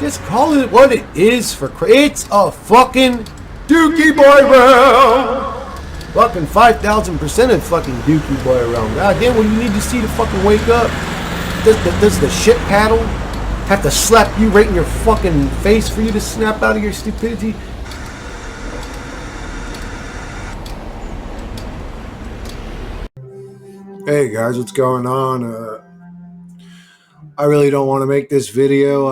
Just call it what it is it's a fucking Dookie Boy round. Fucking 5,000% of fucking Dookie Boy round. God damn, what you need to see to fucking wake up? Does the shit paddle have to slap you right in your fucking face for you to snap out of your stupidity? Hey guys, what's going on? I really don't want to make this video.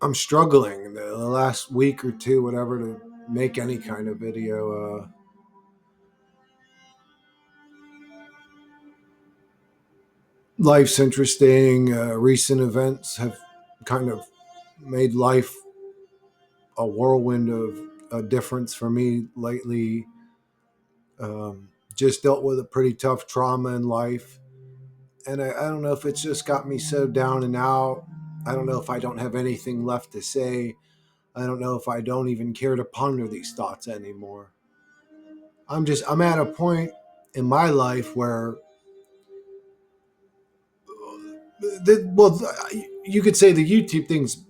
I'm struggling the last week or two, whatever, to make any kind of video. Life's interesting. Recent events have kind of made life a whirlwind of a difference for me lately. Just dealt with a pretty tough trauma in life. And I don't know if it's just got me so down and out. I don't know if I don't have anything left to say. I don't know if I don't even care to ponder these thoughts anymore. I'm at a point in my life where, you could say the YouTube thing's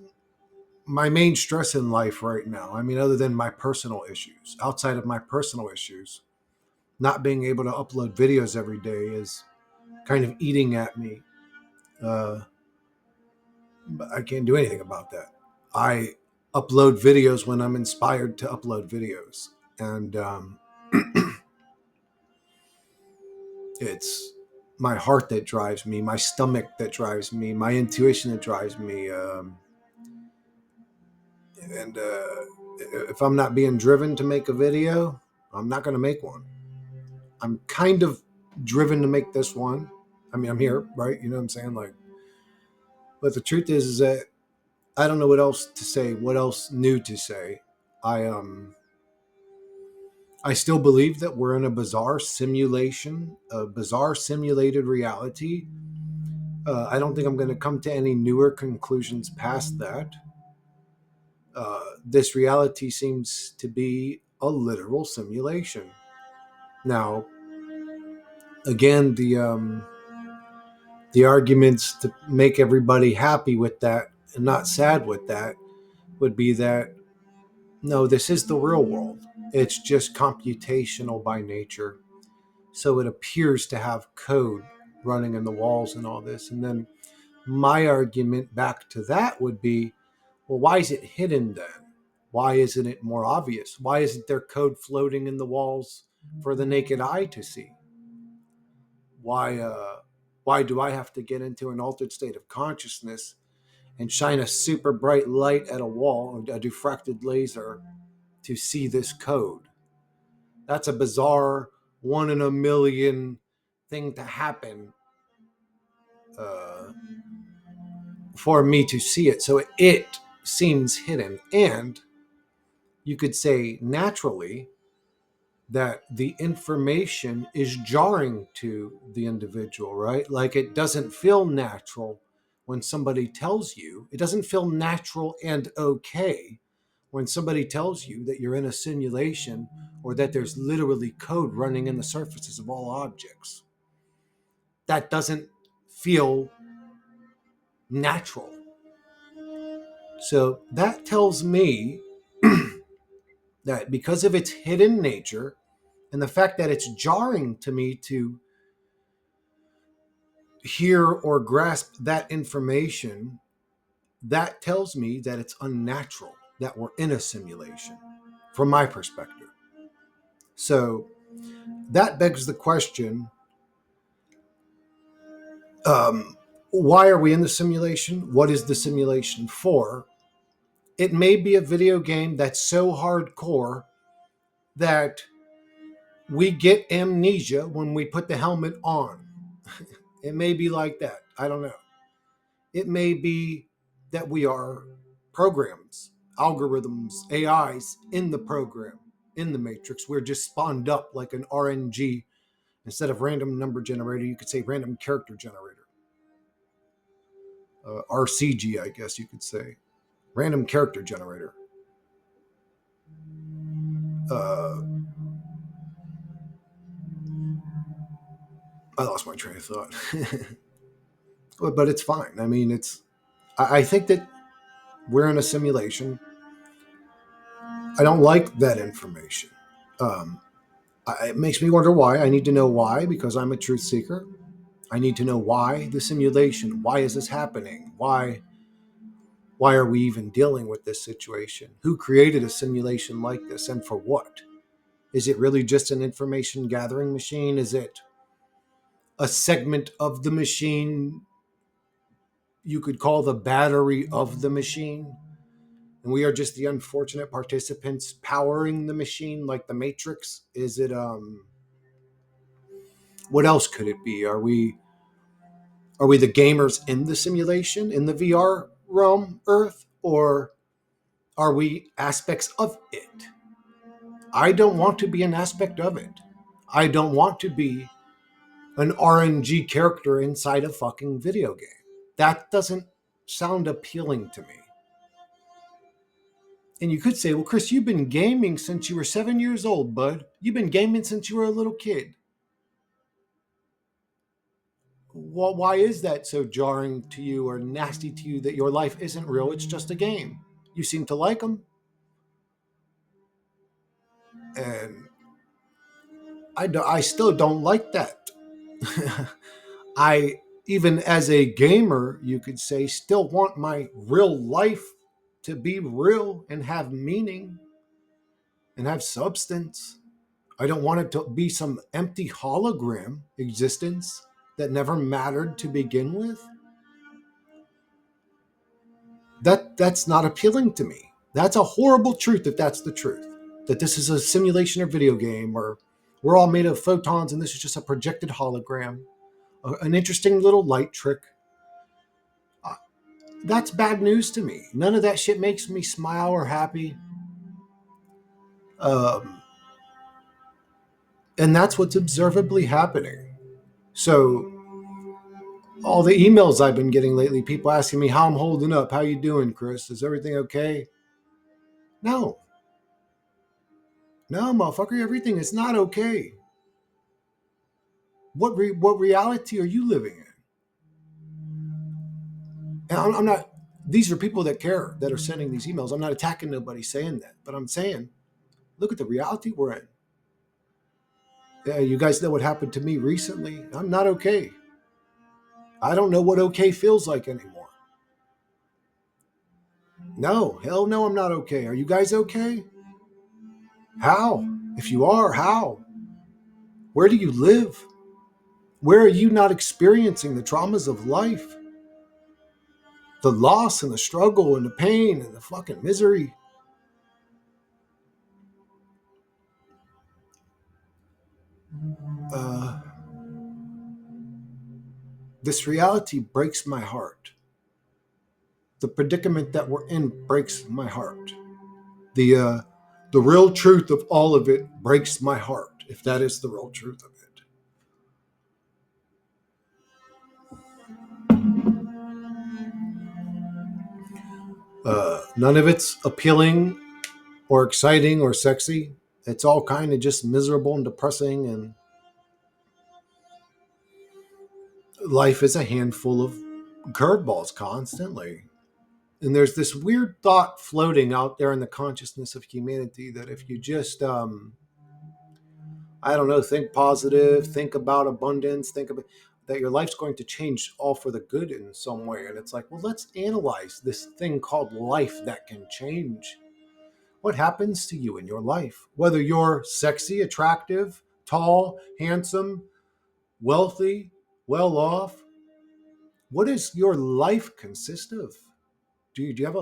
my main stress in life right now. I mean, other than my personal issues, outside of my personal issues, not being able to upload videos every day is kind of eating at me. But I can't do anything about that. I upload videos when I'm inspired to upload videos. And it's my heart that drives me, my stomach that drives me, my intuition that drives me. And if I'm not being driven to make a video, I'm not going to make one. I'm kind of driven to make this one. I mean, I'm here, right? You know what I'm saying? Like, but the truth is that I don't know what else to say, what else new to say. I still believe that we're in a bizarre simulation, a bizarre simulated reality. I don't think I'm going to come to any newer conclusions past that. This reality seems to be a literal simulation. Now, again, the arguments to make everybody happy with that and not sad with that would be that, no, this is the real world. It's just computational by nature. So it appears to have code running in the walls and all this. And then my argument back to that would be, well, why is it hidden then? Why isn't it more obvious? Why isn't there code floating in the walls for the naked eye to see? Why do I have to get into an altered state of consciousness and shine a super bright light at a wall, a diffracted laser, to see this code? That's a bizarre 1 in a million thing to happen for me to see it. So it seems hidden. And you could say naturally that the information is jarring to the individual, right? Like, it doesn't feel natural when somebody tells you, it doesn't feel natural and okay when somebody tells you that you're in a simulation or that there's literally code running in the surfaces of all objects. That doesn't feel natural. So that tells me that because of its hidden nature and the fact that it's jarring to me to hear or grasp that information, that tells me that it's unnatural, that we're in a simulation from my perspective. So that begs the question, why are we in the simulation? What is the simulation for? It may be a video game that's so hardcore that we get amnesia when we put the helmet on. It may be like that. I don't know. It may be that we are programs, algorithms, AIs in the program, in the matrix. We're just spawned up like an RNG. Instead of random number generator, you could say random character generator. RCG, I guess you could say. Random character generator. I lost my train of thought. But it's fine. I mean, I think that we're in a simulation. I don't like that information. Um, it makes me wonder why. I need to know why because I'm a truth seeker. I need to know why the simulation. Why is this happening? Why are we even dealing with this situation? Who created a simulation like this and for what? Is it really just an information gathering machine? Is it a segment of the machine you could call the battery of the machine? And we are just the unfortunate participants powering the machine like the Matrix? Is it what else could it be? Are we the gamers in the simulation in the VR realm Earth, or are we aspects of it? I don't want to be an aspect of it. I don't want to be an RNG character inside a fucking video game. That doesn't sound appealing to me. And you could say, well, Chris, you've been gaming since you were 7 years old, bud. You've been gaming since you were a little kid. Well, why is that so jarring to you or nasty to you that your life isn't real? It's just a game. You seem to like them. And I still don't like that. I, even as a gamer, you could say, still want my real life to be real and have meaning and have substance. I don't want it to be some empty hologram existence that never mattered to begin with. That's not appealing to me. That's a horrible truth if that's the truth. That this is a simulation or video game, or we're all made of photons and this is just a projected hologram, an interesting little light trick. Uh, That's bad news to me. None of that shit makes me smile or happy. Um, and that's what's observably happening. So all the emails I've been getting lately, people asking me how I'm holding up. How you doing, Chris? Is everything okay? No, no, motherfucker, everything is not okay. What reality are you living in? And I'm not. These are people that care that are sending these emails. I'm not attacking nobody saying that, but I'm saying, look at the reality we're in. You guys know what happened to me recently. I'm not okay. I don't know what okay feels like anymore. No, hell no, I'm not okay. Are you guys okay? How? If you are, how? Where do you live? Where are you not experiencing the traumas of life? The loss and the struggle and the pain and the fucking misery. Uh, this reality breaks my heart. The predicament that we're in breaks my heart. The real truth of all of it breaks my heart, if that is the real truth of it. None of it's appealing or exciting or sexy. It's all kind of just miserable and depressing, and life is a handful of curveballs constantly. And there's this weird thought floating out there in the consciousness of humanity that if you just I don't know, think positive, think about abundance, think about that your life's going to change all for the good in some way. And it's like, well, let's analyze this thing called life that can change. What happens to you in your life? Whether you're sexy, attractive, tall, handsome, wealthy, well off, what does your life consist of? Do you have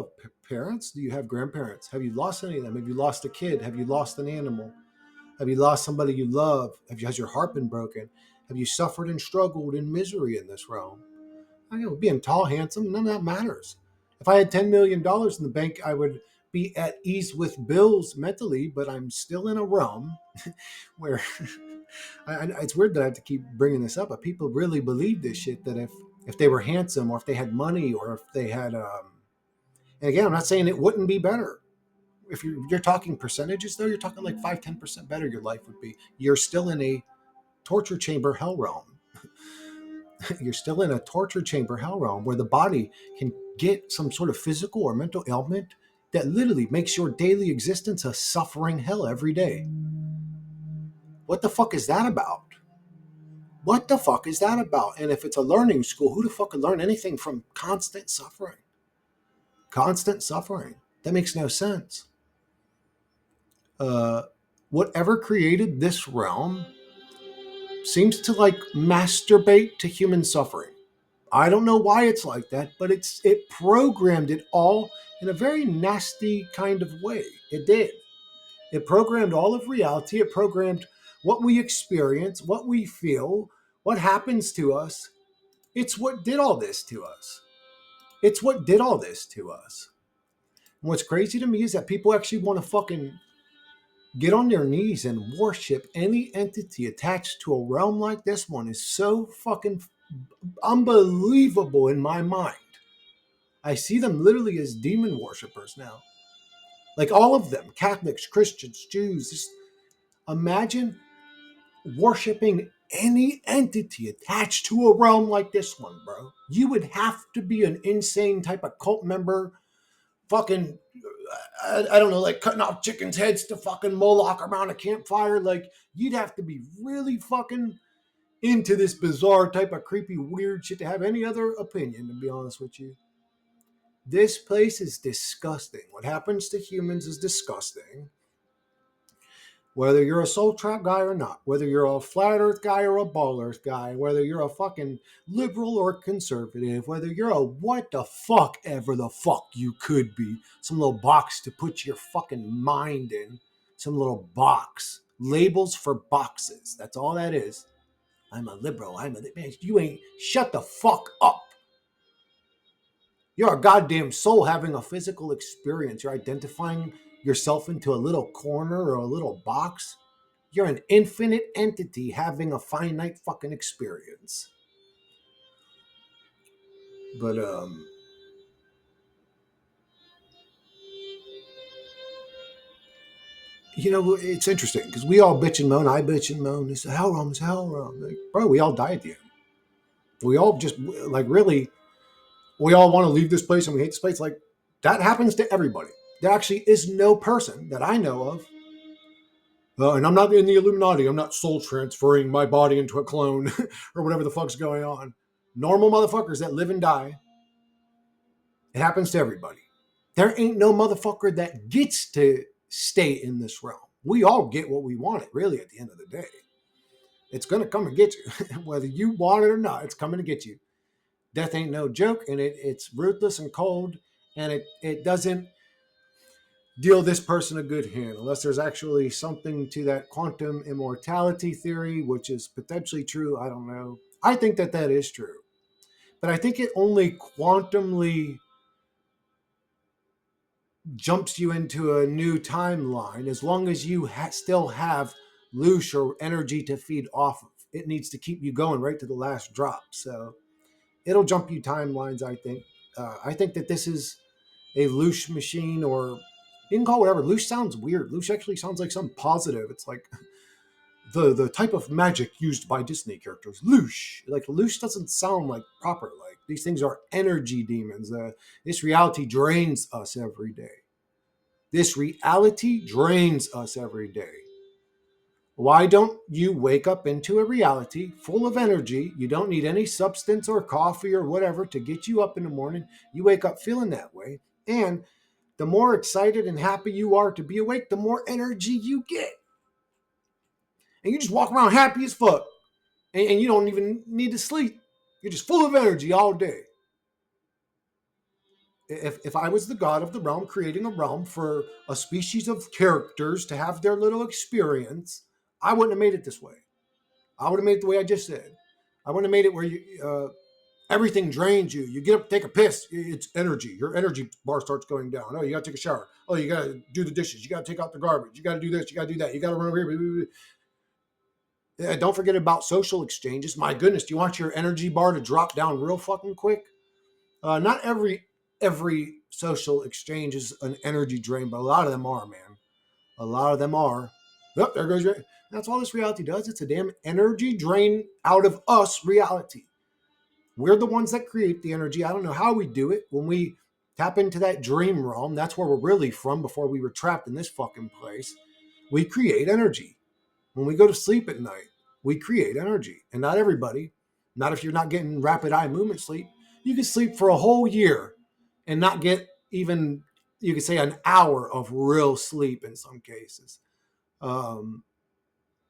parents? Do you have grandparents? Have you lost any of them? Have you lost a kid? Have you lost an animal? Have you lost somebody you love? Has your heart been broken? Have you suffered and struggled in misery in this realm? I know being tall, handsome, none of that matters. If I had $10 million in the bank, I would be at ease with bills mentally, but I'm still in a realm where it's weird that I have to keep bringing this up, but people really believe this shit that if they were handsome or if they had money or if they had, and again, I'm not saying it wouldn't be better. If you're talking percentages though, you're talking like 5-10% better your life would be. You're still in a torture chamber hell realm. You're still in a torture chamber hell realm where the body can get some sort of physical or mental ailment that literally makes your daily existence a suffering hell every day. What the fuck is that about? What the fuck is that about? And if it's a learning school, who the fuck could learn anything from constant suffering? Constant suffering. That makes no sense. Uh, Whatever created this realm seems to like masturbate to human suffering. I don't know why it's like that, but it programmed it all in a very nasty kind of way. It did. It programmed all of reality. It programmed what we experience, what we feel, what happens to us. It's what did all this to us. It's what did all this to us. And what's crazy to me is that people actually want to fucking get on their knees and worship any entity attached to a realm like this one is so fucking unbelievable in my mind. I see them literally as demon worshippers now. Like all of them, Catholics, Christians, Jews. Just imagine worshiping any entity attached to a realm like this one, bro. You would have to be an insane type of cult member, fucking, I don't know, like cutting off chickens' heads to fucking Moloch around a campfire. Like, you'd have to be really fucking into this bizarre type of creepy, weird shit to have any other opinion, to be honest with you. This place is disgusting. What happens to humans is disgusting. Whether you're a soul trap guy or not, whether you're a flat earth guy or a ball earth guy, whether you're a fucking liberal or conservative, whether you're a what the fuck ever the fuck you could be, some little box to put your fucking mind in, some little box. Labels for boxes. That's all that is. I'm a liberal. Man, you ain't, shut the fuck up. You're a goddamn soul having a physical experience. You're identifying yourself into a little corner or a little box. You're an infinite entity having a finite fucking experience. But it's interesting because we all bitch and moan. I bitch and moan. It's a hell realm. It's a hell realm. Like, bro, we all die at the end. We all just like really. We all want to leave this place and we hate this place. Like that happens to everybody. There actually is no person that I know of. And I'm not in the Illuminati. I'm not soul transferring my body into a clone or whatever the fuck's going on. Normal motherfuckers that live and die. It happens to everybody. There ain't no motherfucker that gets to stay in this realm. We all get what we wanted, really, at the end of the day. It's going to come and get you. Whether you want it or not, it's coming to get you. Death ain't no joke, and it's ruthless and cold, and it doesn't deal this person a good hand unless there's actually something to that quantum immortality theory, which is potentially true. I don't know. I think that is true, but I think it only quantumly jumps you into a new timeline as long as you still have loosh or energy to feed off of. It needs to keep you going right to the last drop. So it'll jump you timelines, I think. I think that this is a loosh machine, or you can call it whatever. Loosh sounds weird. Loosh actually sounds like something positive. It's like the type of magic used by Disney characters. Loosh. Like loosh doesn't sound like proper. Like these things are energy demons. This reality drains us every day. This reality drains us every day. Why don't you wake up into a reality full of energy? You don't need any substance or coffee or whatever to get you up in the morning. You wake up feeling that way. And the more excited and happy you are to be awake, the more energy you get. And you just walk around happy as fuck. And you don't even need to sleep. You're just full of energy all day. If I was the god of the realm creating a realm for a species of characters to have their little experience, I wouldn't have made it this way. I would have made it the way I just said. I wouldn't have made it where everything drains you. You get up, take a piss. It's energy. Your energy bar starts going down. Oh, you got to take a shower. Oh, you got to do the dishes. You got to take out the garbage. You got to do this. You got to do that. You got to run over here. Yeah, don't forget about social exchanges. My goodness, do you want your energy bar to drop down real fucking quick? Not every social exchange is an energy drain, but a lot of them are, man. A lot of them are. Oh, there goes your. That's all this reality does. It's a damn energy drain out of us reality. We're the ones that create the energy. I don't know how we do it. When we tap into that dream realm, that's where we're really from before we were trapped in this fucking place. We create energy. When we go to sleep at night, we create energy. And not everybody, not if you're not getting rapid eye movement sleep. You can sleep for a whole year and not get even, you could say, an hour of real sleep in some cases. Um,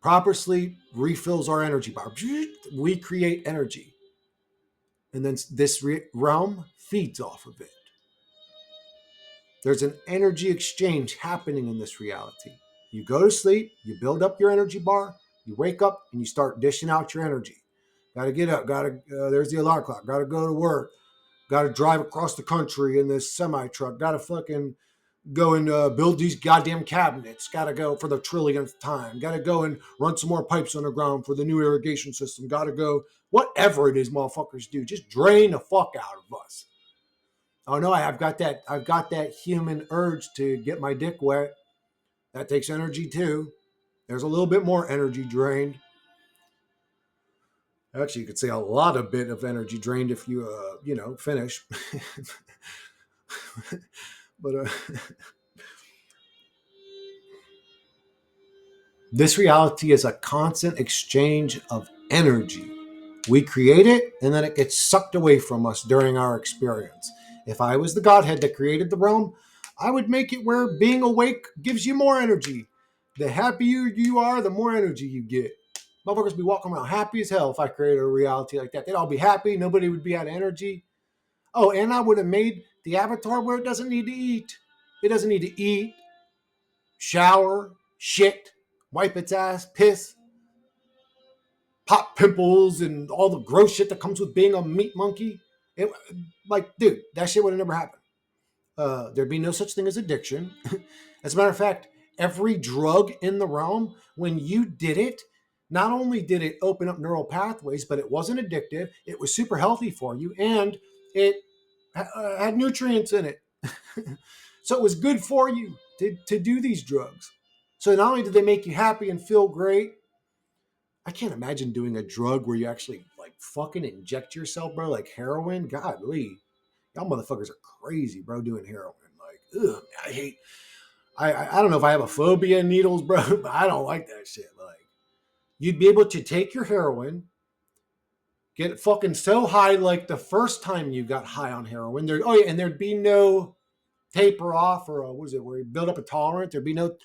Proper sleep refills our energy bar. We create energy. And then this realm feeds off of it. There's an energy exchange happening in this reality. You go to sleep, you build up your energy bar, you wake up, and you start dishing out your energy. Got to get up, there's the alarm clock, got to go to work, got to drive across the country in this semi truck, got to fucking go and build these goddamn cabinets, got to go for the trillionth time, got to go and run some more pipes underground for the new irrigation system, got to go, whatever it is motherfuckers do, just drain the fuck out of us. Oh no, I've got that human urge to get my dick wet. That takes energy too. There's a little bit more energy drained. Actually, you could say a lot of bit of energy drained if you finish. But this reality is a constant exchange of energy. We create it and then it gets sucked away from us during our experience. If I was the Godhead that created the realm, I would make it where being awake gives you more energy. The happier you are, the more energy you get. Motherfuckers be walking around happy as hell if I created a reality like that. They'd all be happy. Nobody would be out of energy. Oh, and I would have made the avatar where it doesn't need to eat. It doesn't need to eat, shower, shit, wipe its ass, piss, pop pimples, and all the gross shit that comes with being a meat monkey. It, like, dude, that shit would have never happened. There'd be no such thing as addiction. As a matter of fact, every drug in the realm, when you did it, not only did it open up neural pathways, but it wasn't addictive. It was super healthy for you, and it had nutrients in it. So it was good for you to do these drugs. So not only did they make you happy and feel great, I can't imagine doing a drug where you actually like fucking inject yourself, bro, like heroin. Godly, y'all motherfuckers are crazy, bro, doing heroin. Like, ugh, I hate. I don't know if I have a phobia in needles, bro, but I don't like that shit. Like, you'd be able to take your heroin, get fucking so high like the first time you got high on heroin. There, oh yeah, and there'd be no taper off or what was it where you build up a tolerance. There'd be no.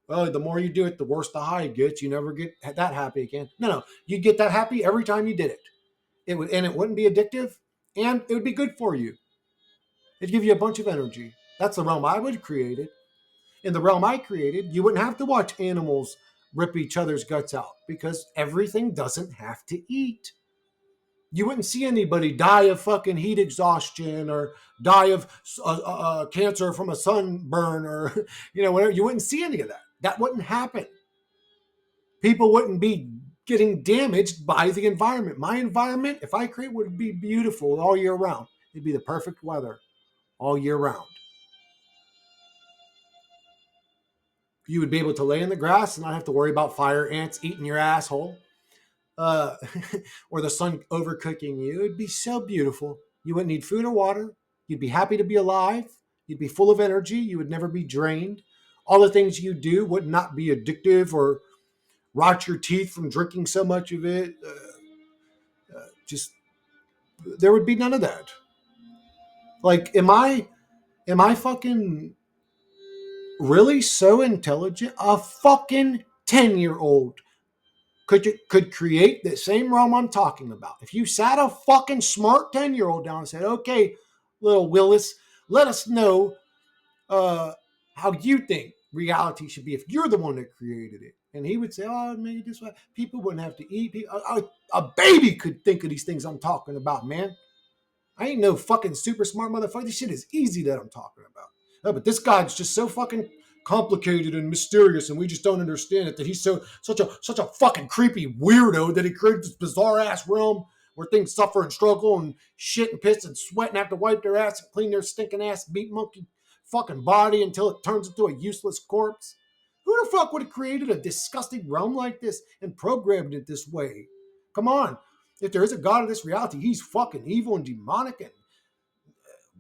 Oh, the more you do it, the worse the high gets. You never get that happy again. No, you get that happy every time you did it. It would, and it wouldn't be addictive, and it would be good for you. It'd give you a bunch of energy. That's the realm I would create it. In the realm I created, you wouldn't have to watch animals rip each other's guts out because everything doesn't have to eat. You wouldn't see anybody die of fucking heat exhaustion or die of cancer from a sunburn or whatever. You wouldn't see any of that. That wouldn't happen. People wouldn't be getting damaged by the environment. My environment, if I create, would be beautiful all year round. It'd be the perfect weather all year round. You would be able to lay in the grass and not have to worry about fire ants eating your asshole uh, or the sun overcooking you. It'd be so beautiful. You wouldn't need food or water. You'd be happy to be alive. You'd be full of energy. You would never be drained. All the things you do would not be addictive or rot your teeth from drinking so much of it. Just there would be none of that. Like, am I fucking really so intelligent? A fucking 10-year-old could create the same realm I'm talking about. If you sat a fucking smart 10-year-old down and said, okay, little Willis, let us know how you think reality should be if you're the one that created it. And he would say, oh, maybe this way. People wouldn't have to eat. A baby could think of these things I'm talking about, man. I ain't no fucking super smart motherfucker. This shit is easy that I'm talking about. No, but this guy's just so fucking complicated and mysterious, and we just don't understand it. That he's such a fucking creepy weirdo that he created this bizarre ass realm where things suffer and struggle and shit and piss and sweat and have to wipe their ass and clean their stinking ass meat monkey fucking body until it turns into a useless corpse. Who the fuck would have created a disgusting realm like this and programmed it this way? Come on. If there is a God of this reality, he's fucking evil and demonic and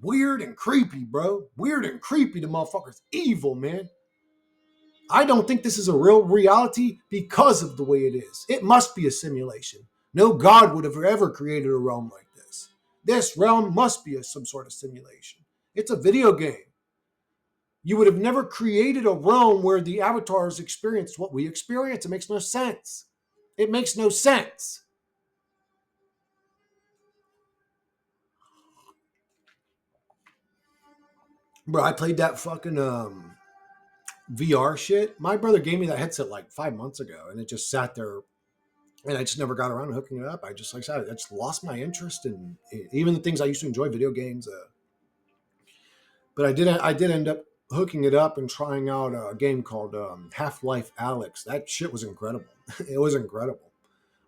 weird and creepy, bro. Weird and creepy. The motherfucker's evil, man. I don't think this is a real reality because of the way it is. It must be a simulation. No God would have ever created a realm like this. This realm must be some sort of simulation. It's a video game. You would have never created a realm where the avatars experience what we experience. It makes no sense. It makes no sense. Bro, I played that fucking VR shit. My brother gave me that headset like 5 months ago, and it just sat there, and I just never got around to hooking it up. I just, like I said, I just lost my interest in even the things I used to enjoy, video games. But I did end up hooking it up and trying out a game called Half-Life Alyx. That shit was incredible. It was incredible.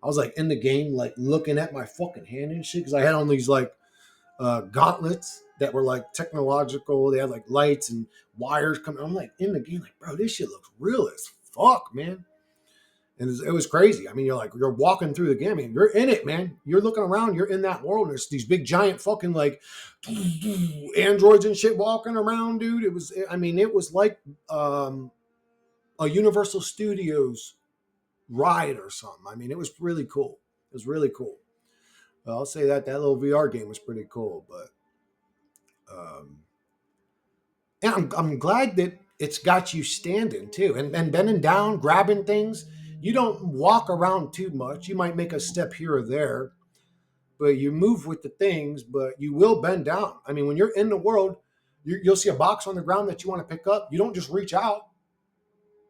I was like in the game, like looking at my fucking hand and shit because I had on these like gauntlets that were like technological. They had like lights and wires coming. I'm like in the game, like, bro, this shit looks real as fuck, man. And it was crazy. I mean, you're walking through the game. I mean, you're in it, man. You're looking around. You're in that world. And there's these big giant fucking like androids and shit walking around, dude. It was like a Universal Studios ride or something. I mean, it was really cool. It was really cool. I'll say that little VR game was pretty cool, but and I'm glad that it's got you standing too and bending down, grabbing things. You don't walk around too much. You might make a step here or there, but you move with the things, but you will bend down. I mean, when you're in the world, you'll see a box on the ground that you want to pick up. You don't just reach out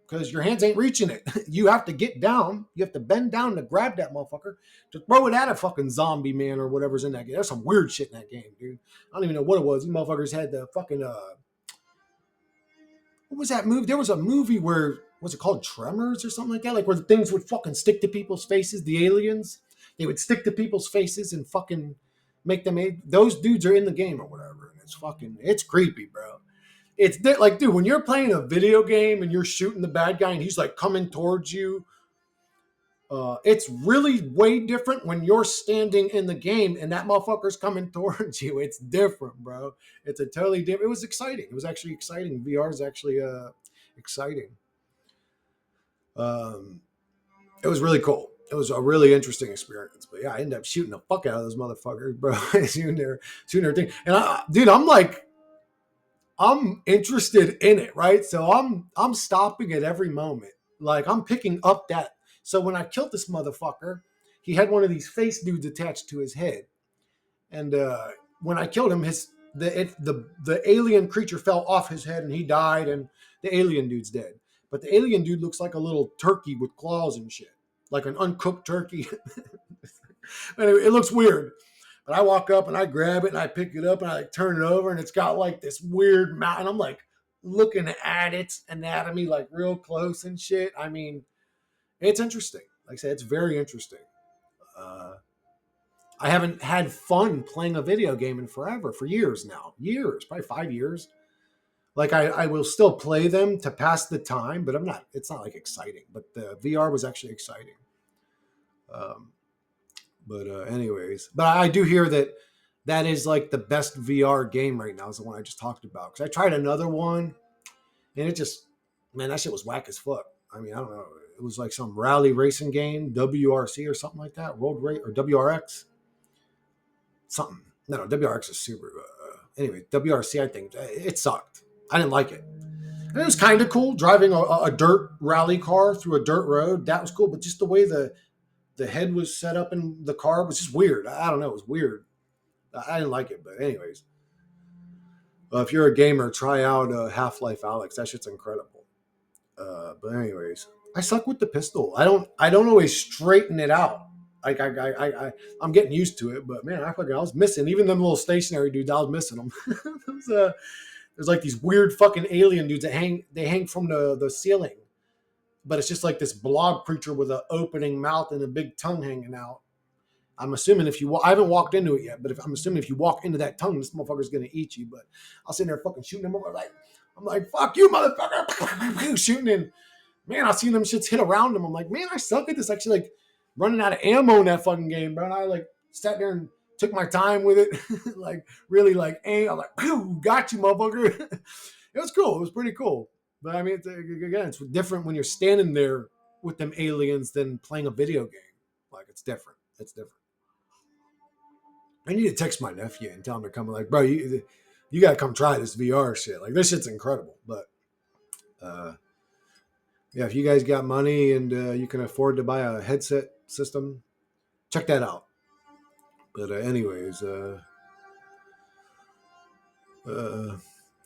because your hands ain't reaching it. You have to get down. You have to bend down to grab that motherfucker to throw it at a fucking zombie man or whatever's in that game. There's some weird shit in that game, dude. I don't even know what it was. These motherfuckers had the fucking what was that movie? There was a movie where was it called Tremors or something like that? Like where the things would fucking stick to people's faces. The aliens, they would stick to people's faces and fucking make them. Those dudes are in the game or whatever, and it's creepy, bro. It's like, dude, when you're playing a video game and you're shooting the bad guy and he's like coming towards you, it's really way different when you're standing in the game and that motherfucker's coming towards you. It's different, bro. It's a totally different. It was exciting. It was actually exciting. VR is actually exciting. It was really cool. It was a really interesting experience. But yeah, I ended up shooting the fuck out of those motherfuckers, bro. shooting their thing. And dude, I'm interested in it, right? So I'm stopping at every moment. Like I'm picking up that. So when I killed this motherfucker, he had one of these face dudes attached to his head, and when I killed him, the alien creature fell off his head and he died, and the alien dude's dead. But the alien dude looks like a little turkey with claws and shit, like an uncooked turkey. Anyway, it looks weird. But I walk up and I grab it and I pick it up and I like turn it over and it's got like this weird mouth. And I'm like looking at its anatomy like real close and shit. I mean, it's interesting. Like I said, it's very interesting. Uh, I haven't had fun playing a video game in forever, for years now. Years, probably 5 years. Like I will still play them to pass the time, but it's not like exciting. But the VR was actually exciting. Um, But anyways, but I do hear that is like the best VR game right now is the one I just talked about. Because I tried another one, and it just, man, that shit was whack as fuck. I mean, I don't know. It was like some rally racing game, WRC or something like that, Road Race or WRX, something. No, WRX is super. Anyway, WRC, I think it sucked. I didn't like it. And it was kind of cool driving a dirt rally car through a dirt road. That was cool, but just the way the head was set up in the car was just weird. I don't know. It was weird. I didn't like it, but anyways, if you're a gamer, try out Half-Life Alyx. That shit's incredible. But anyways, I suck with the pistol. I don't always straighten it out. Like I'm getting used to it, but man, I was missing even them little stationary dudes. I was missing them. There's like these weird fucking alien dudes that hang from the ceiling, but it's just like this blob creature with an opening mouth and a big tongue hanging out. I'm assuming I haven't walked into it yet, but I'm assuming if you walk into that tongue, this motherfucker's gonna eat you. But I'll sit there fucking shooting them over. I'm like, fuck you, motherfucker, shooting in. Man, I've seen them shits hit around them. I'm like, man, I suck at this. Actually, like running out of ammo in that fucking game, bro. And I like sat there and took my time with it, like really like aim. I'm like, pew, got you, motherfucker. It was cool. It was pretty cool. But I mean, again, it's different when you're standing there with them aliens than playing a video game. Like it's different. It's different. I need to text my nephew and tell him to come. Like, bro, you gotta come try this VR shit. Like this shit's incredible. But uh, yeah, if you guys got money and you can afford to buy a headset system, check that out. But anyways, uh, so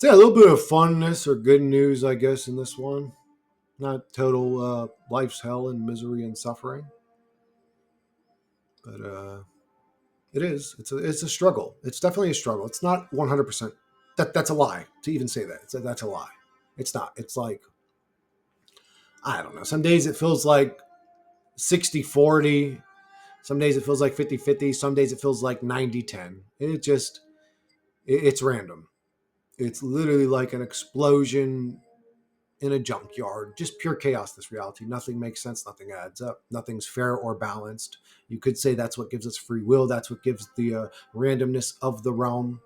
yeah, a little bit of funness or good news, I guess, in this one. Not total life's hell and misery and suffering, but it is. It's a struggle. It's definitely a struggle. It's not 100%. That's a lie to even say that. That's a lie. It's not. It's like I don't know. Some days it feels like 60-40. Some days it feels like 50-50. Some days it feels like 90-10. It's random. It's literally like an explosion in a junkyard. Just pure chaos, this reality. Nothing makes sense. Nothing adds up. Nothing's fair or balanced. You could say that's what gives us free will. That's what gives the randomness of the realm.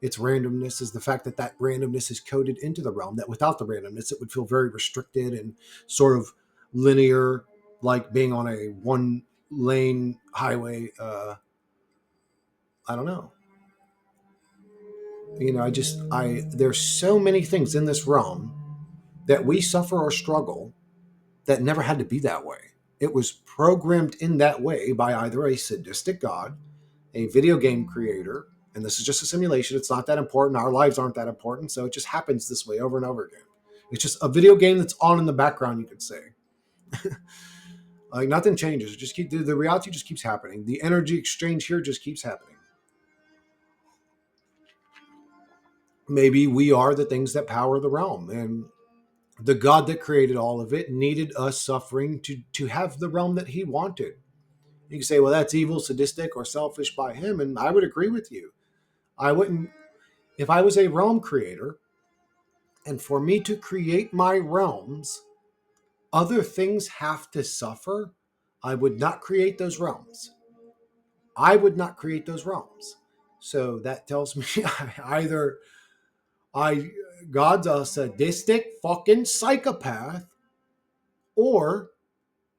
Its randomness is the fact that that randomness is coded into the realm, that without the randomness, it would feel very restricted and sort of linear, like being on a one lane highway. I don't know. There's so many things in this realm that we suffer or struggle that never had to be that way. It was programmed in that way by either a sadistic god, a video game creator, and this is just a simulation. It's not that important. Our lives aren't that important. So it just happens this way over and over again. It's just a video game that's on in the background, you could say. Like nothing changes. It just the reality just keeps happening. The energy exchange here just keeps happening. Maybe we are the things that power the realm, and the God that created all of it needed us suffering to have the realm that he wanted. You can say, well, that's evil, sadistic, or selfish by him. And I would agree with you. I wouldn't, if I was a realm creator, and for me to create my realms, other things have to suffer. I would not create those realms. I would not create those realms. So that tells me either I God's a sadistic fucking psychopath, or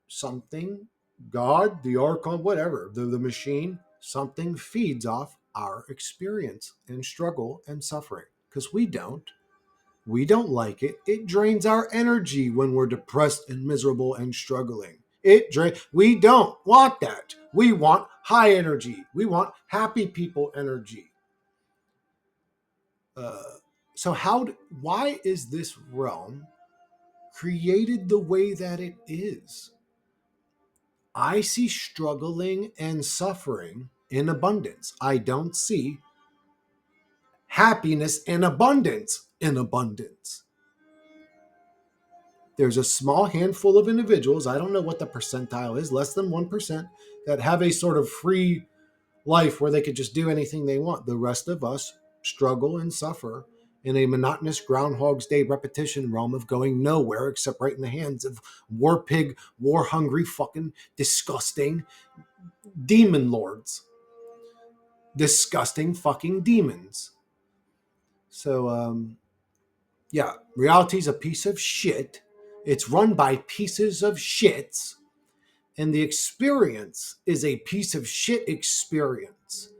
something, God, the Archon, whatever, the machine, something feeds off our experience and struggle and suffering. Because we don't. We don't like it. It drains our energy when we're depressed and miserable and struggling. We don't want that. We want high energy. We want happy people energy. Uh, why is this realm created the way that it is? I see struggling and suffering in abundance. I don't see happiness and abundance in abundance. There's a small handful of individuals, I don't know what the percentile is, less than 1%, that have a sort of free life where they could just do anything they want. The rest of us struggle and suffer in a monotonous Groundhog's Day repetition realm of going nowhere except right in the hands of war pig, war hungry, fucking disgusting demon lords. Disgusting fucking demons. So, yeah, reality's a piece of shit. It's run by pieces of shits. And the experience is a piece of shit experience.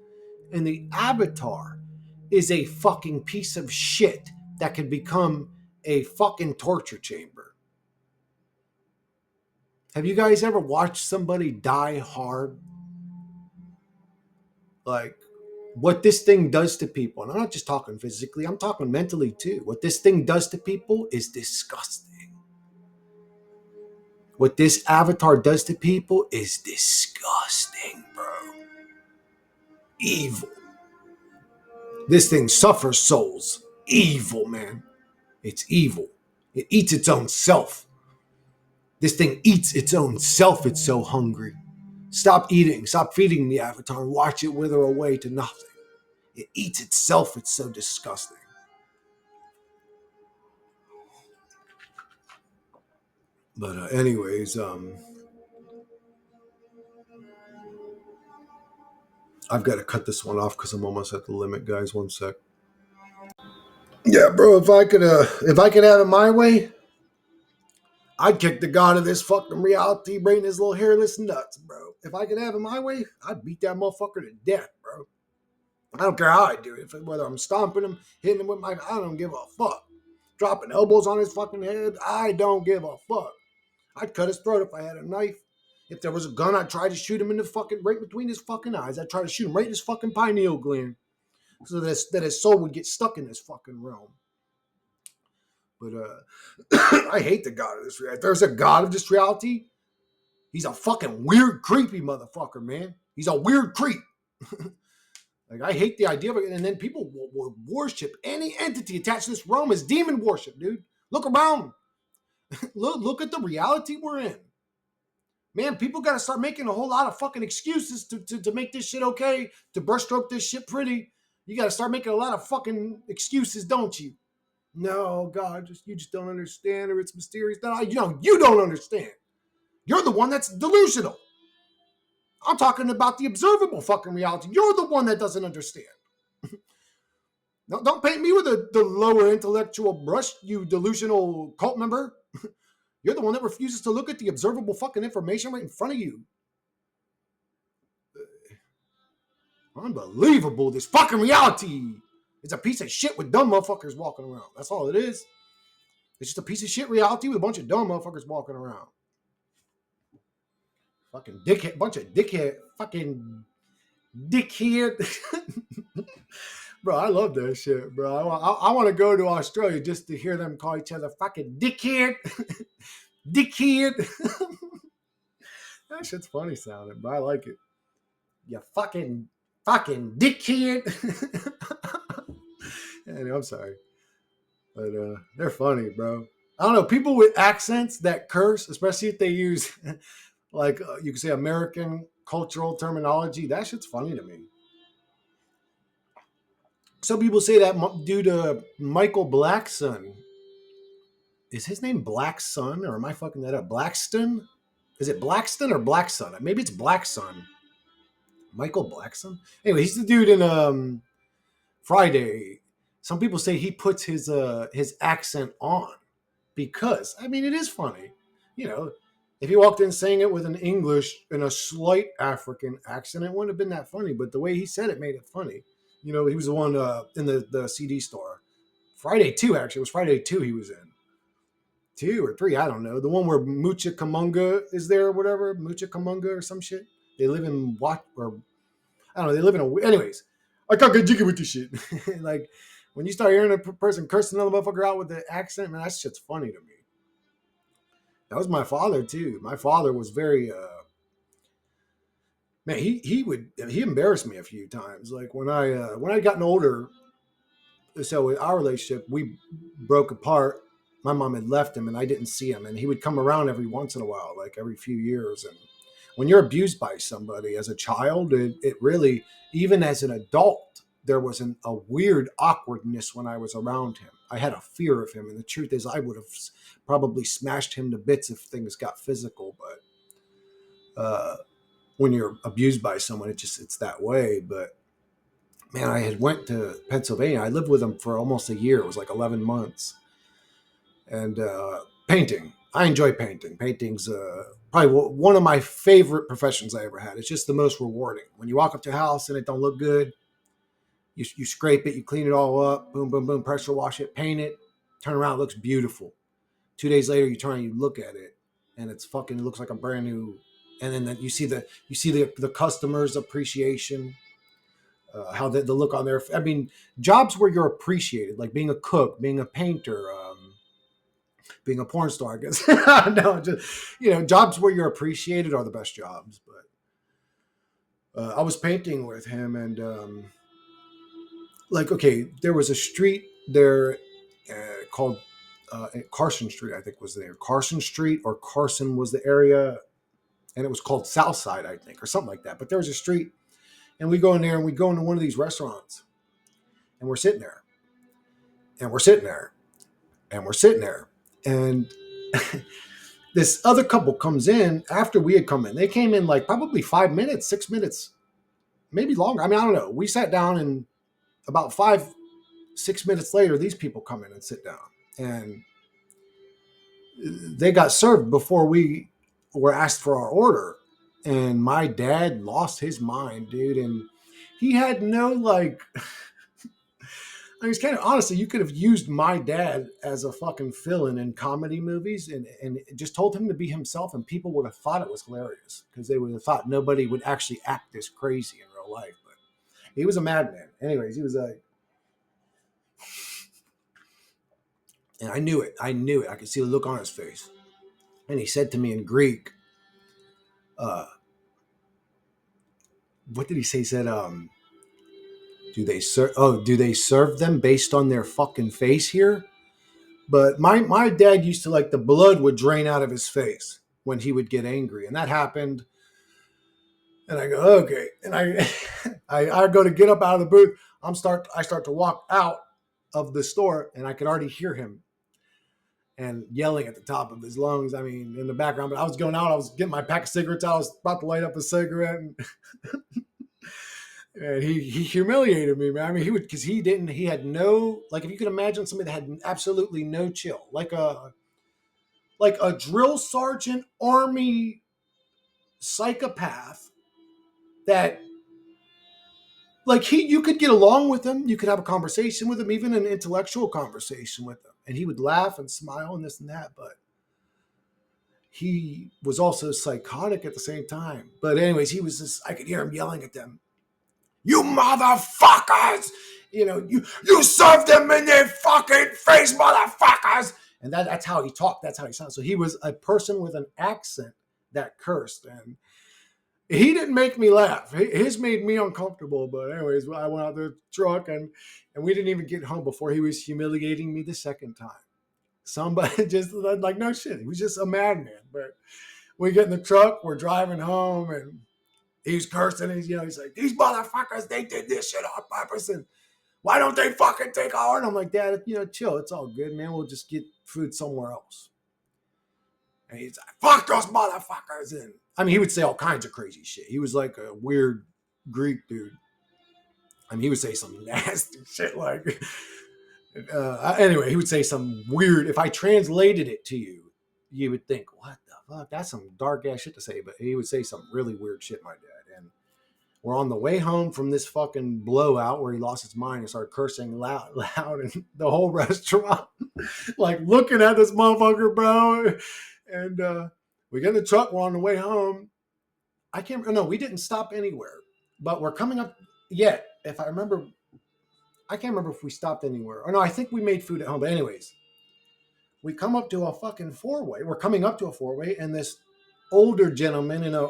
And the avatar is a fucking piece of shit that can become a fucking torture chamber. Have you guys ever watched somebody die hard? Like, what this thing does to people, and I'm not just talking physically, I'm talking mentally too. What this thing does to people is disgusting. What this avatar does to people is disgusting, bro. Evil. This thing suffers souls. Evil, man. It's evil. It eats its own self. This thing eats its own self. It's so hungry. Stop eating. Stop feeding the avatar and watch it wither away to nothing. It eats itself. It's so disgusting. But anyways, I've got to cut this one off because I'm almost at the limit, guys. One sec. Yeah, bro. If I could have it my way, I'd kick the god of this fucking reality, brain his little hairless nuts, bro. If I could have it my way, I'd beat that motherfucker to death, bro. I don't care how I do it. Whether I'm stomping him, hitting him with my, I don't give a fuck. Dropping elbows on his fucking head, I don't give a fuck. I'd cut his throat if I had a knife. If there was a gun, I'd try to shoot him in the fucking, right between his fucking eyes. I'd try to shoot him right in his fucking pineal gland. So that his soul would get stuck in this fucking realm. But I hate the god of this reality. If there's a god of this reality, he's a fucking weird, creepy motherfucker, man. He's a weird creep. Like, I hate the idea of it. And then people will worship any entity attached to this realm as demon worship, dude. Look around. Look at the reality we're in. Man, people got to start making a whole lot of fucking excuses to make this shit okay, to brushstroke this shit pretty. You got to start making a lot of fucking excuses, don't you? No, God, you just don't understand, or it's mysterious. No, you don't understand. You're the one that's delusional. I'm talking about the observable fucking reality. You're the one that doesn't understand. No, don't paint me with the lower intellectual brush, you delusional cult member. You're the one that refuses to look at the observable fucking information right in front of you. Unbelievable. This fucking reality is a piece of shit with dumb motherfuckers walking around. That's all it is. It's just a piece of shit reality with a bunch of dumb motherfuckers walking around. Fucking dickhead, bunch of dickhead, fucking dickhead. Bro, I love that shit, bro. I want to go to Australia just to hear them call each other fucking dickhead. Dickhead. That shit's funny sounding, but I like it. You fucking dickhead. Anyway, I'm sorry. But they're funny, bro. I don't know. People with accents that curse, especially if they use, like, you can say American cultural terminology, that shit's funny to me. Some people say that due to Michael Blackson. Is his name Blackson, or am I fucking that up? Blackston? Is it Blackston or Blackson? Maybe it's Blackson. Michael Blackson? Anyway, he's the dude in Friday. Some people say he puts his accent on because, I mean, it is funny. You know, if he walked in saying it with an English and a slight African accent, it wouldn't have been that funny. But the way he said it made it funny. You know, he was the one in the CD store. Friday 2, actually. It was Friday 2 he was in. 2 or 3, I don't know. The one where Mucha Kamunga is there or whatever. Mucha Kamunga or some shit. They live in what? Or, I don't know. They live in a... Anyways, I can't get jiggy with this shit. Like, when you start hearing a person curse another motherfucker out with the accent, man, that shit's funny to me. That was my father, too. My father was very... man, he embarrassed me a few times. Like, when I gotten older... So in our relationship, we broke apart. My mom had left him and I didn't see him. And he would come around every once in a while, like every few years. And when you're abused by somebody as a child, it really, even as an adult, there was a weird awkwardness when I was around him. I had a fear of him. And the truth is, I would have probably smashed him to bits if things got physical. But when you're abused by someone, it's that way. But man, I had went to Pennsylvania. I lived with him for almost a year. It was like 11 months. And painting. I enjoy painting. Painting's probably one of my favorite professions I ever had. It's just the most rewarding. When you walk up to a house and it don't look good, you scrape it, you clean it all up, boom, boom, boom, pressure wash it, paint it, turn around, it looks beautiful. 2 days later, you turn and you look at it, and it looks like a brand new. And then you see the customers' appreciation. How the look on their, I mean, jobs where you're appreciated, like being a cook, being a painter, being a porn star, I guess. No, just, jobs where you're appreciated are the best jobs. But I was painting with him, and okay, there was a street there called Carson Street, I think was there. Carson Street or Carson was the area, and it was called Southside, I think, or something like that. But there was a street. And we go in there and we go into one of these restaurants and we're sitting there and we're sitting there and we're sitting there. And this other couple comes in after we had come in. They came in like probably 5 minutes, 6 minutes, maybe longer. I mean, I don't know. We sat down, and about 5-6 minutes later, these people come in and sit down, and they got served before we were asked for our order. And my dad lost his mind, dude. And he had no like, I mean, it's kind of honestly, you could have used my dad as a fucking fill-in in comedy movies, and just told him to be himself, and people would have thought it was hilarious because they would have thought nobody would actually act this crazy in real life. But he was a madman. Anyways, he was like, and I knew it. I knew it. I could see the look on his face. And he said to me in Greek, uh, what did he say? He said, do they serve them based on their fucking face here? But my dad used to, like, the blood would drain out of his face when he would get angry. And that happened. And I go, okay. And I go to get up out of the booth. I start to walk out of the store, and I could already hear him and yelling at the top of his lungs. I mean, in the background, but I was going out. I was getting my pack of cigarettes out. I was about to light up a cigarette, and he humiliated me, man. I mean, because he had no, like, if you could imagine somebody that had absolutely no chill, like a drill sergeant, army psychopath that, like, you could get along with him. You could have a conversation with him, even an intellectual conversation with him. And he would laugh and smile and this and that. But he was also psychotic at the same time. But anyways, he was just, I could hear him yelling at them. You motherfuckers! You served them in their fucking face, motherfuckers! And that's how he talked. That's how he sounded. So he was a person with an accent that cursed. And he didn't make me laugh. His made me uncomfortable. But anyways, I went out the truck, and we didn't even get home before he was humiliating me the second time. Somebody just, like, no shit. He was just a madman. But we get in the truck, we're driving home, and he's cursing. He's like, these motherfuckers, they did this shit on purpose, and why don't they fucking take our? And I'm like, Dad, chill. It's all good, man. We'll just get food somewhere else. And he's like, fuck those motherfuckers. And I mean, he would say all kinds of crazy shit. He was like a weird Greek dude. I mean, he would say some nasty shit like, anyway, he would say some weird, if I translated it to you, you would think, what the fuck? That's some dark ass shit to say. But he would say some really weird shit, my dad. And we're on the way home from this fucking blowout where he lost his mind and started cursing loud, and the whole restaurant, like, looking at this motherfucker, bro. And we get in the truck. We're on the way home. We didn't stop anywhere, but we're coming up yet. If I remember, I can't remember if we stopped anywhere. Or no, I think we made food at home. But anyways, we come up to a fucking four-way. We're coming up to a four-way, and this older gentleman in it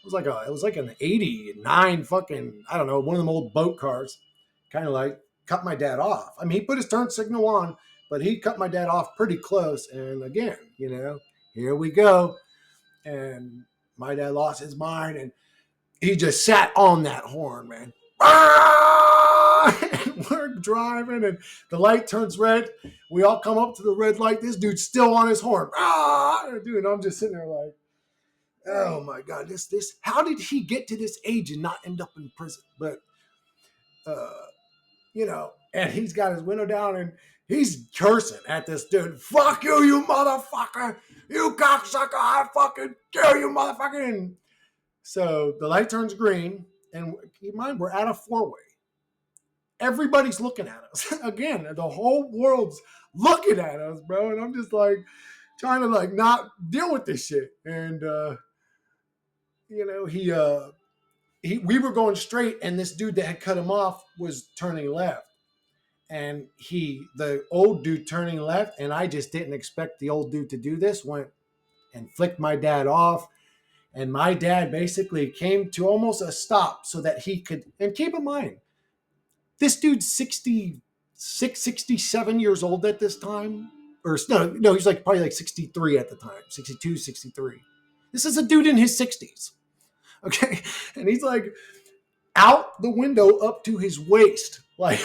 was like an 89 fucking, I don't know, one of them old boat cars, kind of like cut my dad off. I mean, he put his turn signal on, but he cut my dad off pretty close. And again, here we go. And my dad lost his mind, and he just sat on that horn, man. And we're driving, and the light turns red. We all come up to the red light. This dude's still on his horn. Dude, I'm just sitting there like, oh my God, this, how did he get to this age and not end up in prison? But, and he's got his window down, and he's cursing at this dude. Fuck you, you motherfucker. You cocksucker. I fucking kill you, motherfucker. And so the light turns green, and keep in mind, we're at a four-way. Everybody's looking at us. Again, the whole world's looking at us, bro. And I'm just like trying to like not deal with this shit. And we were going straight, and this dude that had cut him off was turning left. And the old dude turning left, and I just didn't expect the old dude to do this, went and flicked my dad off. And my dad basically came to almost a stop so that he could, and keep in mind, this dude's 66, 67 years old at this time. Or no, he's like probably like 63 at the time, 62, 63. This is a dude in his 60s. Okay. And he's like out the window up to his waist, like,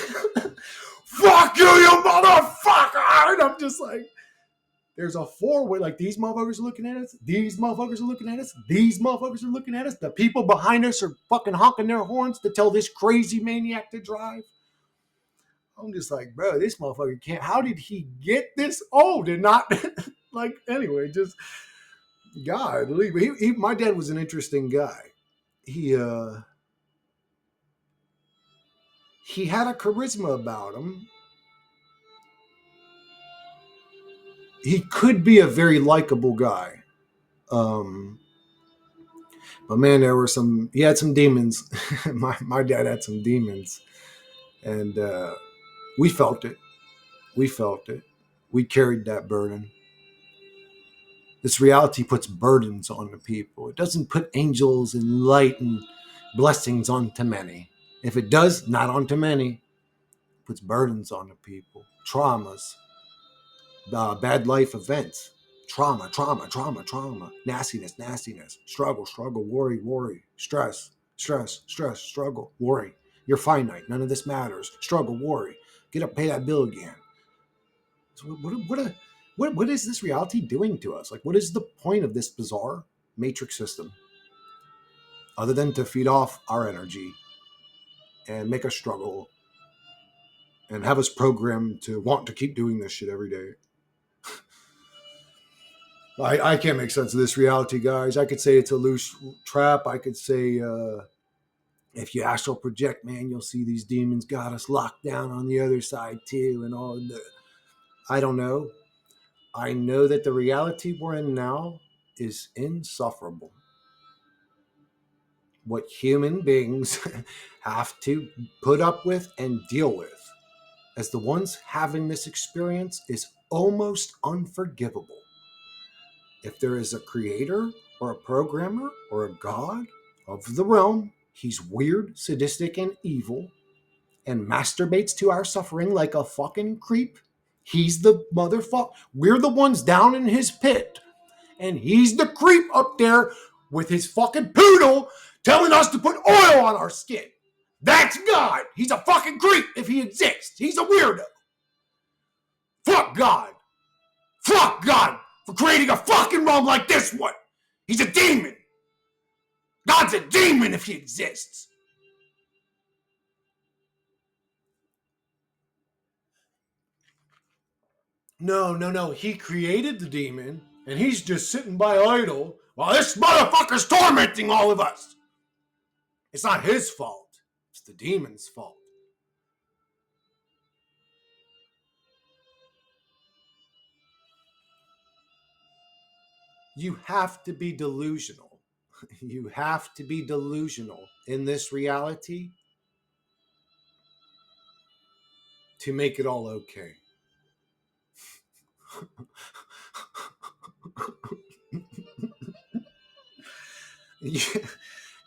fuck you, you motherfucker. And I'm just like, There's a four-way, like these motherfuckers are looking at us, these motherfuckers are looking at us, these motherfuckers are looking at us. The people behind us are fucking honking their horns to tell this crazy maniac to drive. I'm just like, bro, this motherfucker can't. How did he get this old and not like? Anyway, just God, my dad was an interesting guy. He he had a charisma about him. He could be a very likable guy. Um, but man, there were some. He had some demons. My dad had some demons, and we felt it. We felt it. We carried that burden. This reality puts burdens on the people. It doesn't put angels and light and blessings onto many. If it does, not onto many. It puts burdens on the people. Traumas, bad life events. Trauma, trauma, trauma, trauma. Nastiness, nastiness. Struggle, struggle, worry, worry. Stress, stress, stress, struggle, worry. You're finite. None of this matters. Struggle, worry. Get up, pay that bill again. So what is this reality doing to us? Like, what is the point of this bizarre matrix system other than to feed off our energy and make us struggle and have us programmed to want to keep doing this shit every day? I can't make sense of this reality, guys. I could say it's a loose trap. I could say if you astral project, man, you'll see these demons got us locked down on the other side too, and all the. I don't know. I know that the reality we're in now is insufferable. What human beings have to put up with and deal with as the ones having this experience is almost unforgivable. If there is a creator or a programmer or a god of the realm, he's weird, sadistic, and evil and masturbates to our suffering like a fucking creep. He's the motherfucker. We're the ones down in his pit. And he's the creep up there with his fucking poodle telling us to put oil on our skin. That's God. He's a fucking creep if he exists. He's a weirdo. Fuck God. Fuck God for creating a fucking realm like this one. He's a demon. God's a demon if he exists. No. He created the demon, and he's just sitting by idle while this motherfucker's tormenting all of us. It's not his fault. It's the demon's fault. You have to be delusional. You have to be delusional in this reality to make it all okay.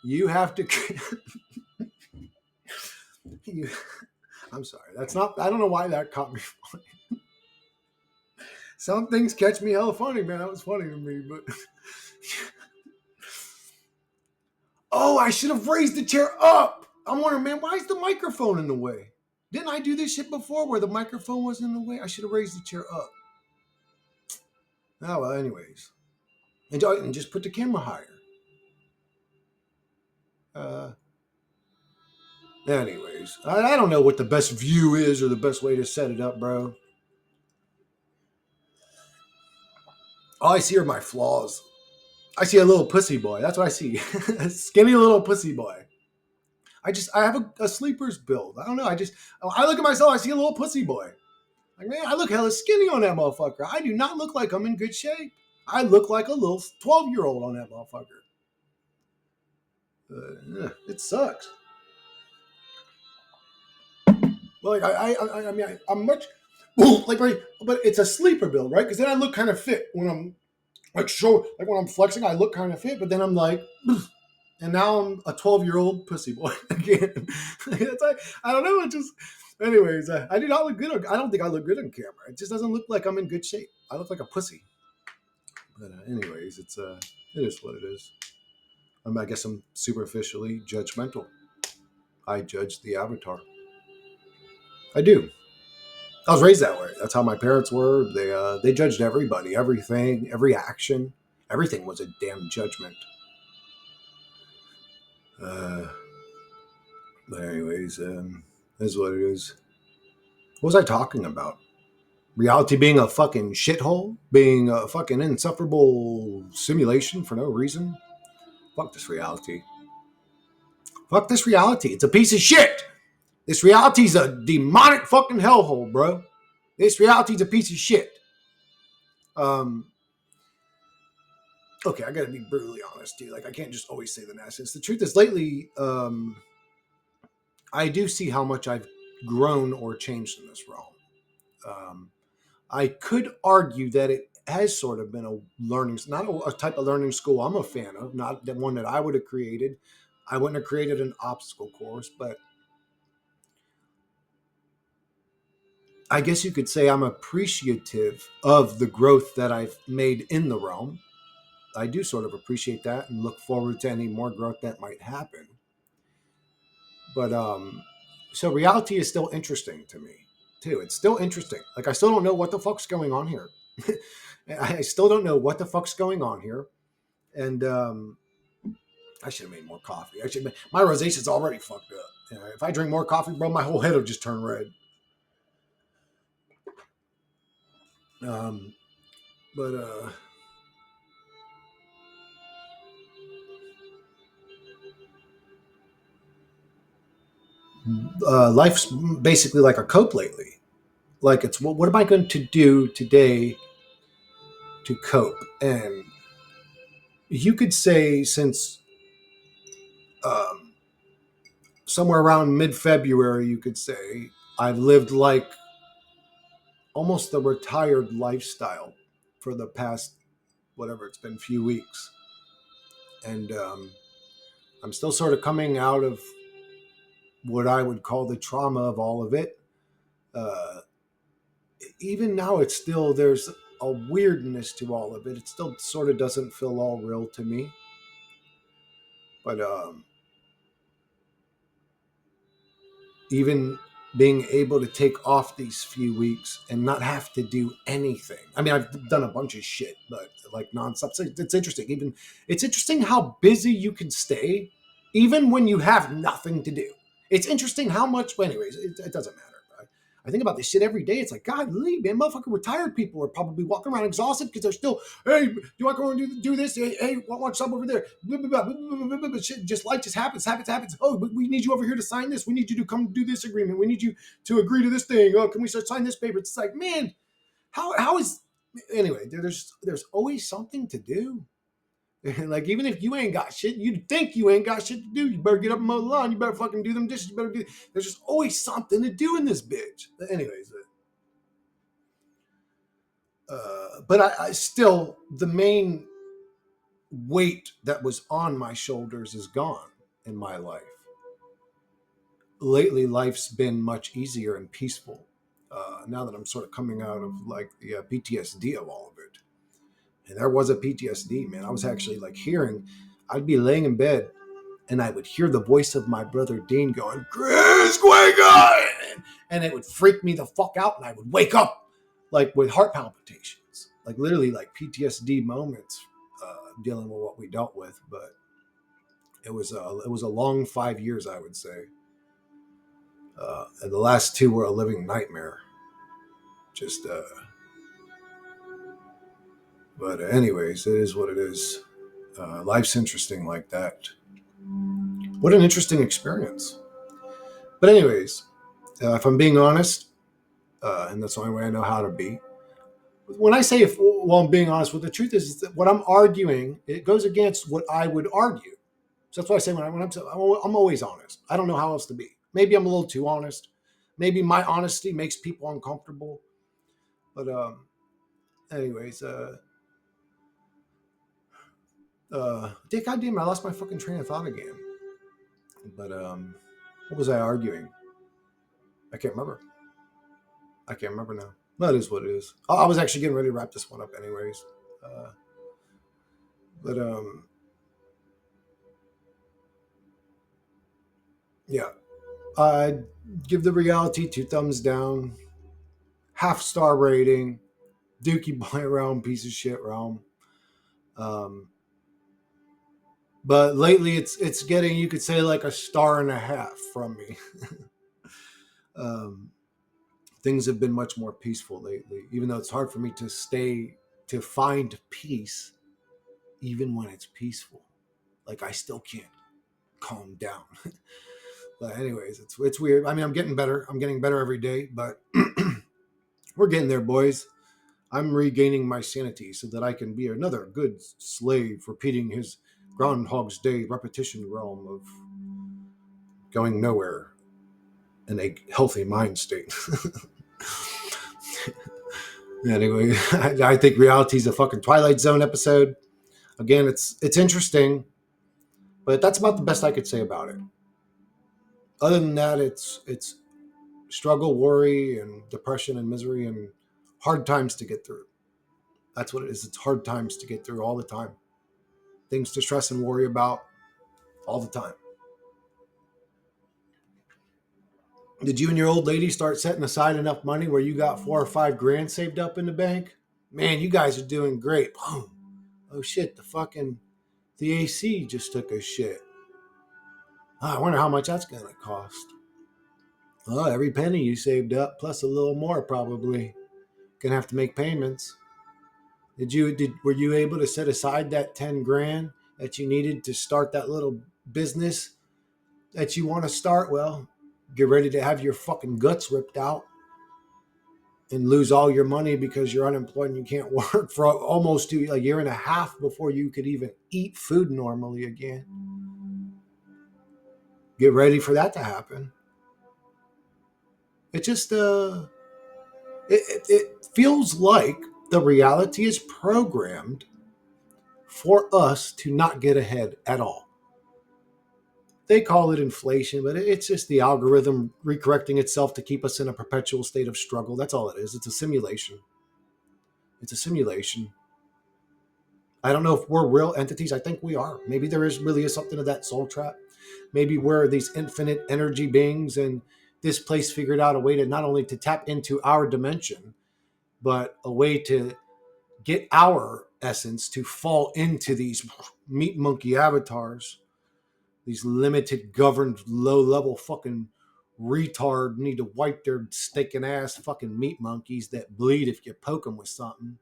You have to. I'm sorry. That's not. I don't know why that caught me funny. Some things catch me hella funny, man. That was funny to me, but. Oh, I should have raised the chair up. I'm wondering, man, why is the microphone in the way? Didn't I do this shit before where the microphone was in the way? I should have raised the chair up. Oh, well, anyways. And just put the camera higher. Anyways, I don't know what the best view is or the best way to set it up, bro. All I see are my flaws. I see a little pussy boy. That's what I see. A skinny little pussy boy. I have a sleeper's build. I don't know. I look at myself. I see a little pussy boy. Like, man, I look hella skinny on that motherfucker. I do not look like I'm in good shape. I look like a little 12-year-old on that motherfucker. It sucks. Well, like I mean, I'm much like, but it's a sleeper build, right? Because then I look kind of fit when I'm like when I'm flexing, I look kind of fit, but then I'm like, and now I'm a 12-year-old pussy boy again. It's like, I don't know. It just, anyways, I do not look good. I don't think I look good on camera. It just doesn't look like I'm in good shape. I look like a pussy. But anyways, it is what it is. I guess I'm superficially judgmental. I judge the avatar. I do. I was raised that way. That's how my parents were. They judged everybody, everything, every action, everything was a damn judgment. Uh, but anyways, that's what it is. What was I talking about? Reality being a fucking shithole, being a fucking insufferable simulation for no reason. Fuck this reality. Fuck this reality. It's a piece of shit. This reality's a demonic fucking hellhole, bro. This reality's a piece of shit. Um, okay, I gotta be brutally honest, dude. Like, I can't just always say the nastiest. The truth is, lately, I do see how much I've grown or changed in this realm. Um, I could argue that it has sort of been a learning, not a type of learning school I'm a fan of, not the one that I would have created. I wouldn't have created an obstacle course, but I guess you could say I'm appreciative of the growth that I've made in the realm. I do sort of appreciate that and look forward to any more growth that might happen. But so reality is still interesting to me too. It's still interesting. Like, I still don't know what the fuck's going on here. I still don't know what the fuck's going on here. And I should have made more coffee. My rosation's already fucked up. If I drink more coffee, bro, my whole head will just turn red. Um, but life's basically like a cope lately. Like, it's what am I going to do today to cope? And you could say since um, somewhere around mid-February, you could say I've lived like almost a retired lifestyle for the past whatever it's been few weeks, and I'm still sort of coming out of what I would call the trauma of all of it. Uh, Even now, it's still there's a weirdness to all of it. It still sort of doesn't feel all real to me, but even being able to take off these few weeks and not have to do anything. I mean, I've done a bunch of shit, but like nonstop. So it's interesting. Even it's interesting how busy you can stay, even when you have nothing to do. It's interesting how much. Well, anyways, it doesn't matter. I think about this shit every day. It's like, God, leave, man. Motherfucking retired people are probably walking around exhausted because they're still, hey, do you want to go and do this? Hey, watch some over there. Blah, blah, blah, blah, blah, blah, blah, blah. Shit, just life just happens. Oh, we need you over here to sign this. We need you to come do this agreement. We need you to agree to this thing. Oh, can we start signing this paper? It's like, man, how is anyway? There's always something to do. Like, even if you ain't got shit, you think you ain't got shit to do. You better get up and mow the lawn. You better fucking do them dishes. You better do. There's just always something to do in this bitch. Anyways, but I still the main weight that was on my shoulders is gone in my life. Lately, life's been much easier and peaceful. Now that I'm sort of coming out of like the PTSD of all of it, and there was a PTSD, man. I was actually like hearing. I'd be laying in bed and I would hear the voice of my brother Dean going, "Chris, wake up!" And it would freak me the fuck out, and I would wake up like with heart palpitations, like literally like PTSD moments, dealing with what we dealt with. But it was a long 5 years, I would say, and the last two were a living nightmare. Just, but anyways, it is what it is. Life's interesting like that. What an interesting experience. But anyways, if I'm being honest, and that's the only way I know how to be. When I say well, I'm being honest, what the truth is that what I'm arguing, it goes against what I would argue. So that's why I say I'm always honest. I don't know how else to be. Maybe I'm a little too honest. Maybe my honesty makes people uncomfortable. But anyways, goddamn, I lost my fucking train of thought again. But what was I arguing? I can't remember. I can't remember now. That is what it is. Oh, I was actually getting ready to wrap this one up, anyways. Uh, but yeah, I give the reality two thumbs down. half star rating, Dookie Boy realm, piece of shit realm. Um, but lately, it's getting, you could say, like a star and a half from me. um, Things have been much more peaceful lately, even though it's hard for me to find peace, even when it's peaceful. Like I still can't calm down. But anyways, it's weird. I mean, I'm getting better. I'm getting better every day, but we're getting there, boys. I'm regaining my sanity so that I can be another good slave, repeating his Groundhog's Day repetition realm of going nowhere in a healthy mind state. Anyway, I think reality's a fucking Twilight Zone episode. Again, it's interesting, but that's about the best I could say about it. Other than that, it's struggle, worry, and depression and misery and hard times to get through. That's what it is. It's hard times to get through all the time. Things to stress and worry about all the time. Did you and your old lady start setting aside enough money where you got 4 or 5 grand saved up in the bank? Man, you guys are doing great. Boom. Oh shit, the AC just took a shit. Oh, I wonder how much that's gonna cost. Oh, every penny you saved up plus a little more probably. Gonna have to make payments. Were you able to set aside that 10 grand that you needed to start that little business that you want to start? Well, get ready to have your fucking guts ripped out and lose all your money because you're unemployed and you can't work for almost a year and a half before you could even eat food normally again. Get ready for that to happen. It just it feels like the reality is programmed for us to not get ahead at all. They call it inflation, but it's just the algorithm recorrecting itself to keep us in a perpetual state of struggle. That's all it is. It's a simulation. It's a simulation. I don't know if we're real entities. I think we are. Maybe there really is something to that soul trap. Maybe we're these infinite energy beings, and this place figured out a way to not only to tap into our dimension, but a way to get our essence to fall into these meat monkey avatars, these limited, governed, low-level fucking retard need to wipe their stinking ass fucking meat monkeys that bleed if you poke them with something.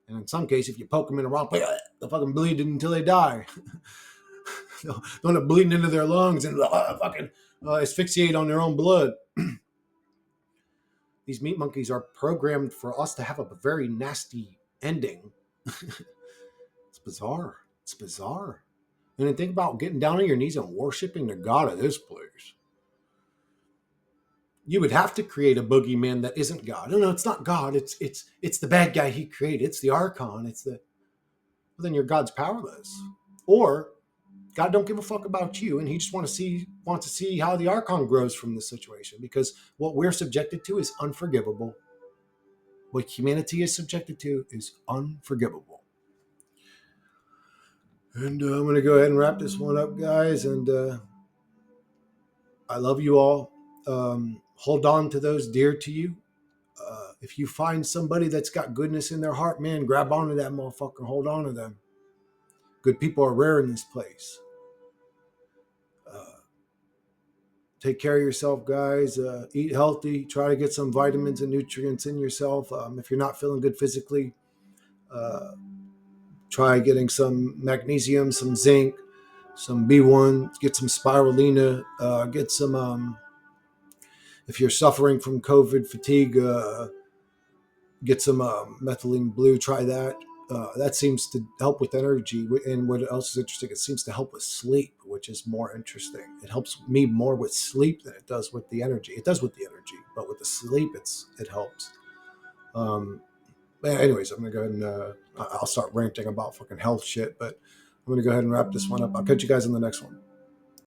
And in some cases, if you poke them in the wrong place, they'll fucking bleed until they die. They'll end up bleeding into their lungs and fucking asphyxiate on their own blood. These meat monkeys are programmed for us to have a very nasty ending. It's bizarre. It's bizarre. And then think about getting down on your knees and worshiping the God of this place. You would have to create a boogeyman that isn't God. No, it's not God. It's the bad guy he created. It's the Archon. Well, then your God's powerless. Or God don't give a fuck about you, and he just wants to see how the Archon grows from this situation. Because what we're subjected to is unforgivable. What humanity is subjected to is unforgivable. And I'm going to go ahead and wrap this one up, guys. And I love you all. Hold on to those dear to you. If you find somebody that's got goodness in their heart, man, grab onto that motherfucker and hold on to them. Good people are rare in this place. Take care of yourself, guys. Eat healthy. Try to get some vitamins and nutrients in yourself. If you're not feeling good physically, try getting some magnesium, some zinc, some B1. Get some spirulina. Get some. If you're suffering from COVID fatigue, get some methylene blue. Try that. That seems to help with energy. And what else is interesting? It seems to help with sleep, which is more interesting. It helps me more with sleep than it does with the energy. It does with the energy, but with the sleep, it helps. Anyways, I'm gonna go ahead and I'll start ranting about fucking health shit. But I'm gonna go ahead and wrap this one up. I'll catch you guys in the next one.